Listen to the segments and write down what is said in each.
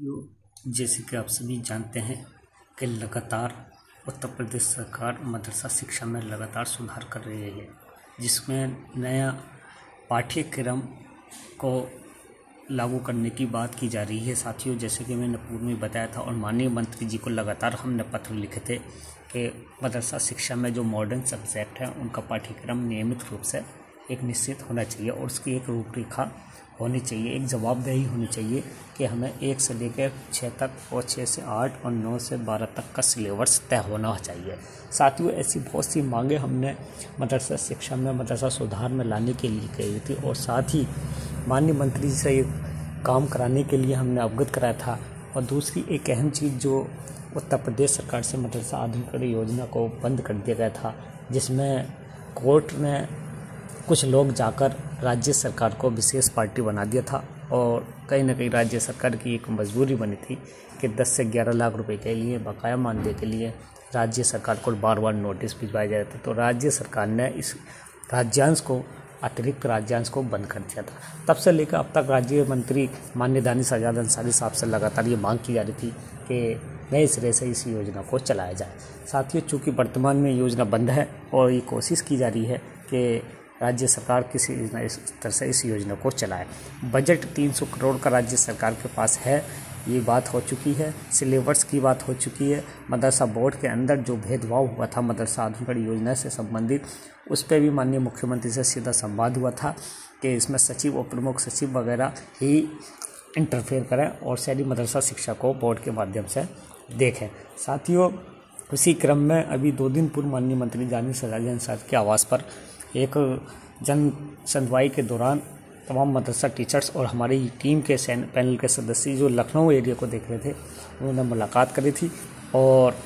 साथियों, जैसे कि आप सभी जानते हैं कि लगातार उत्तर प्रदेश सरकार मदरसा शिक्षा में लगातार सुधार कर रही है, जिसमें नया पाठ्यक्रम को लागू करने की बात की जा रही है। साथियों, जैसे कि मैंने पूर्व में बताया था और माननीय मंत्री जी को लगातार हमने पत्र लिखे थे कि मदरसा शिक्षा में जो मॉडर्न सब्जेक्ट हैं उनका पाठ्यक्रम नियमित रूप से एक निश्चित होना चाहिए और उसकी एक रूपरेखा होनी चाहिए, एक जवाबदेही होनी चाहिए कि हमें 1 से लेकर 6 तक और 6 से 8 और 9 से 12 तक का सिलेबस तय होना चाहिए। साथियों, ऐसी बहुत सी मांगे हमने मदरसा शिक्षा में मदरसा सुधार में लाने के लिए कही थी और साथ ही माननीय मंत्री जी से काम कराने के लिए हमने अवगत कराया था। और दूसरी एक अहम चीज़ जो उत्तर प्रदेश सरकार से मदरसा आधुनिकीकरण योजना को बंद कर दिया गया था, जिसमें कोर्ट ने कुछ लोग जाकर राज्य सरकार को विशेष पार्टी बना दिया था और कहीं ना कहीं राज्य सरकार की एक मजबूरी बनी थी कि 10 से 11 लाख रुपए के लिए बकाया मानदेय के लिए राज्य सरकार को बार बार नोटिस भिजवाए जा रहे थे। तो राज्य सरकार ने इस राज्यांश को अतिरिक्त राज्यांश को बंद कर दिया था। तब से लेकर अब तक राज्य मंत्री माननीय दानिश आज़ाद अंसारी साहब से लगातार ये मांग की जा रही थी कि नए सिरे से इस योजना को चलाया जाए। साथियों, चूँकि वर्तमान में योजना बंद है और ये कोशिश की जा रही है कि राज्य सरकार किसी इस तरह से इस योजना को चलाए। बजट 300 करोड़ का राज्य सरकार के पास है, ये बात हो चुकी है। सिलेबस की बात हो चुकी है। मदरसा बोर्ड के अंदर जो भेदभाव हुआ था मदरसा आधुनिकीकरण योजना से संबंधित, उस पर भी माननीय मुख्यमंत्री से सीधा संवाद हुआ था कि इसमें सचिव और प्रमुख सचिव वगैरह ही इंटरफेयर करें और शहरी मदरसा शिक्षा को बोर्ड के माध्यम से देखें। साथियों, उसी क्रम में अभी 2 दिन पूर्व माननीय मंत्री दानिश आज़ाद अंसारी के आवास पर एक जन सुनवाई के दौरान तमाम मदरसा टीचर्स और हमारी टीम के पैनल के सदस्य जो लखनऊ एरिया को देख रहे थे, उन्होंने मुलाकात करी थी और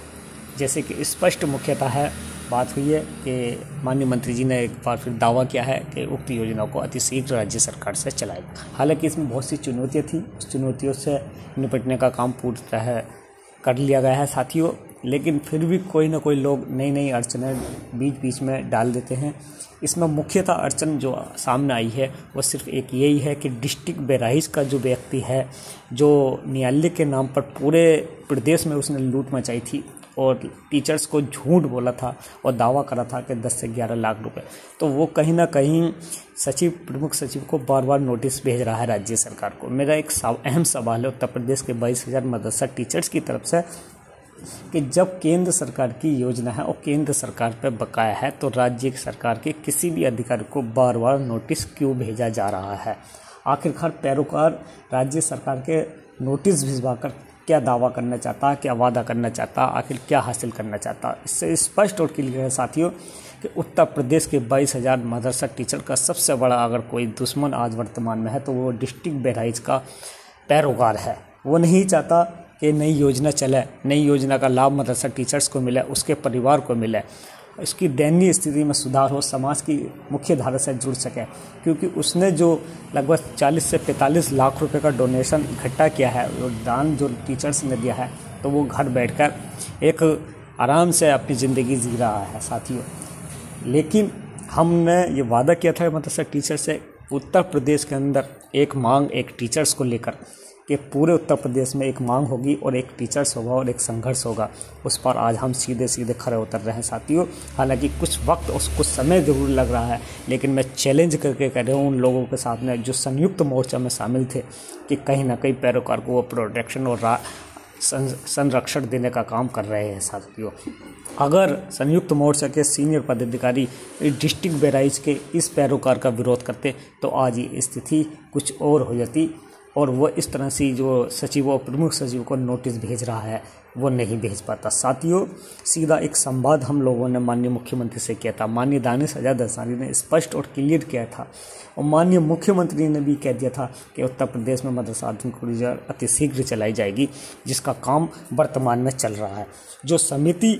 जैसे कि स्पष्ट मुख्यतः है बात हुई है कि माननीय मंत्री जी ने एक बार फिर दावा किया है कि उक्त योजना को अतिशीघ्र राज्य सरकार से चलाएगा। हालांकि इसमें बहुत सी चुनौतियाँ थी, उस चुनौतियों से निपटने का काम पूरी तरह कर लिया गया है। साथियों, लेकिन फिर भी कोई ना कोई लोग नई अड़चनें बीच में डाल देते हैं। इसमें मुख्यतः अड़चन जो सामने आई है वो सिर्फ एक यही है कि डिस्ट्रिक्ट बहराइच का जो व्यक्ति है, जो न्यायालय के नाम पर पूरे प्रदेश में उसने लूट मचाई थी और टीचर्स को झूठ बोला था और दावा करा था कि 10 से 11 लाख रुपए, तो वो कहीं ना कहीं सचिव प्रमुख सचिव को बार बार नोटिस भेज रहा है राज्य सरकार को। मेरा एक अहम सवाल है उत्तर प्रदेश के 22,000 मदरसा टीचर्स की तरफ से कि जब केंद्र सरकार की योजना है और केंद्र सरकार पर बकाया है, तो राज्य सरकार के किसी भी अधिकारी को बार बार नोटिस क्यों भेजा जा रहा है? आखिरकार पैरोकार राज्य सरकार के नोटिस भिजवाकर क्या दावा करना चाहता, क्या वादा करना चाहता, आखिर क्या हासिल करना चाहता? इससे स्पष्ट और क्लियर है साथियों कि उत्तर प्रदेश के 22,000 मदरसा टीचर का सबसे बड़ा अगर कोई दुश्मन आज वर्तमान में है तो वो डिस्ट्रिक्ट बहराइच का पैरोकार है। वो नहीं चाहता कि नई योजना चले, नई योजना का लाभ मदरसा टीचर्स को मिले, उसके परिवार को मिले, इसकी दयनीय स्थिति में सुधार हो, समाज की मुख्य धारा से जुड़ सके, क्योंकि उसने जो लगभग 40 से 45 लाख रुपए का डोनेशन इकट्ठा किया है, वो दान जो टीचर्स ने दिया है, तो वो घर बैठकर एक आराम से अपनी ज़िंदगी जी रहा है साथियों। लेकिन हमने ये वादा किया था मदरसा टीचर से उत्तर प्रदेश के अंदर एक मांग एक टीचर्स को लेकर कि पूरे उत्तर प्रदेश में एक मांग होगी और एक टीचर्स होगा और एक संघर्ष होगा, उस पर आज हम सीधे खड़े उतर रहे हैं साथियों। हालांकि कुछ वक्त और कुछ समय ज़रूर लग रहा है, लेकिन मैं चैलेंज करके कह रहा हूँ उन लोगों के साथ में जो संयुक्त मोर्चा में शामिल थे कि कहीं ना कहीं पैरोकार को वो प्रोटेक्शन और संरक्षण देने का काम कर रहे हैं साथियों। अगर संयुक्त मोर्चा के सीनियर पदाधिकारी डिस्ट्रिक्ट बहराइच के इस पैरोकार का विरोध करते तो आज ये स्थिति कुछ और हो जाती और वो इस तरह से जो सचिव और प्रमुख सचिव को नोटिस भेज रहा है वो नहीं भेज पाता। साथियों, सीधा एक संवाद हम लोगों ने माननीय मुख्यमंत्री से किया था। माननीय दानिश आज़ाद अंसारी ने स्पष्ट और क्लियर किया था और माननीय मुख्यमंत्री ने भी कह दिया था कि उत्तर प्रदेश में मदरसा आधुनिकीकरण अतिशीघ्र चलाई जाएगी, जिसका काम वर्तमान में चल रहा है। जो समिति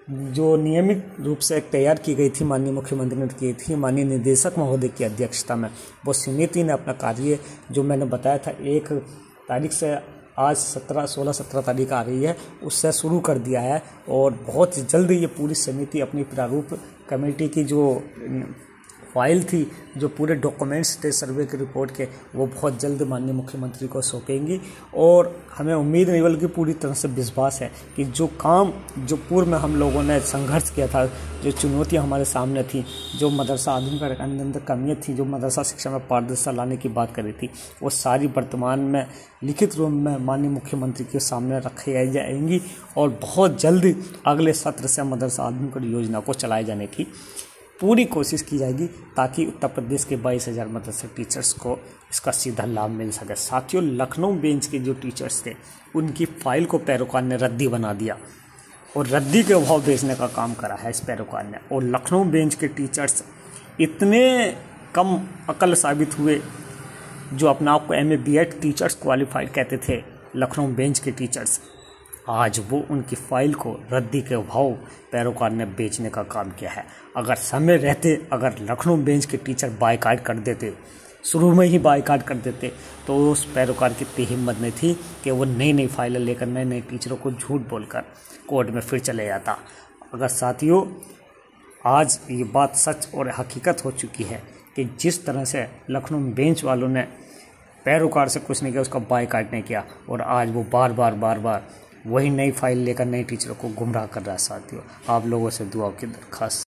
जो नियमित रूप से तैयार की गई थी, माननीय मुख्यमंत्री ने की थी माननीय निदेशक महोदय की अध्यक्षता में, वो समिति ने अपना कार्य जो मैंने बताया था 1 तारीख से आज 16-17 तारीख आ रही है, उससे शुरू कर दिया है और बहुत जल्द ये पूरी समिति अपनी प्रारूप कमेटी की जो फाइल थी, जो पूरे डॉक्यूमेंट्स थे सर्वे के रिपोर्ट के, वो बहुत जल्द माननीय मुख्यमंत्री को सौंपेंगी। और हमें उम्मीद नहीं बल्कि पूरी तरह से विश्वास है कि जो काम जो पूर्व में हम लोगों ने संघर्ष किया था, जो चुनौतियां हमारे सामने थी, जो मदरसा आधुनिक के अंदर कमियाँ थी, जो मदरसा शिक्षा में पारदर्शिता लाने की बात करी थी, वो सारी वर्तमान में लिखित रूप में माननीय मुख्यमंत्री के सामने रखी जाएंगी। और बहुत जल्दी अगले सत्र से मदरसा आधुनिक योजना को चलाए जाने की पूरी कोशिश की जाएगी, ताकि उत्तर प्रदेश के 22,000 मदरसा टीचर्स को इसका सीधा लाभ मिल सके। साथियों, लखनऊ बेंच के जो टीचर्स थे, उनकी फाइल को पैरोकार ने रद्दी बना दिया और रद्दी के अभाव बेचने का काम करा है इस पैरोकार ने। और लखनऊ बेंच के टीचर्स इतने कम अकल साबित हुए, जो अपने आप को MA B.Ed टीचर्स क्वालिफाइड कहते थे, लखनऊ बेंच के टीचर्स, आज वो उनकी फाइल को रद्दी के अभाव पैरोकार ने बेचने का काम किया है। अगर समय रहते, अगर लखनऊ बेंच के टीचर बायकॉट कर देते, शुरू में ही बायकॉट कर देते, तो उस पैरोकार की इतनी हिम्मत नहीं थी कि वो नई फाइलें लेकर नए टीचरों को झूठ बोलकर कोर्ट में फिर चले जाता। अगर साथियों, आज ये बात सच और हकीकत हो चुकी है कि जिस तरह से लखनऊ बेंच वालों ने पैरोकार से कुछ नहीं किया, उसका बायकॉट नहीं किया, और आज वो बार बार वही नई फाइल लेकर नए टीचरों को गुमराह कर रहा है। साथियों, आप लोगों से दुआ की दरख्वास्त।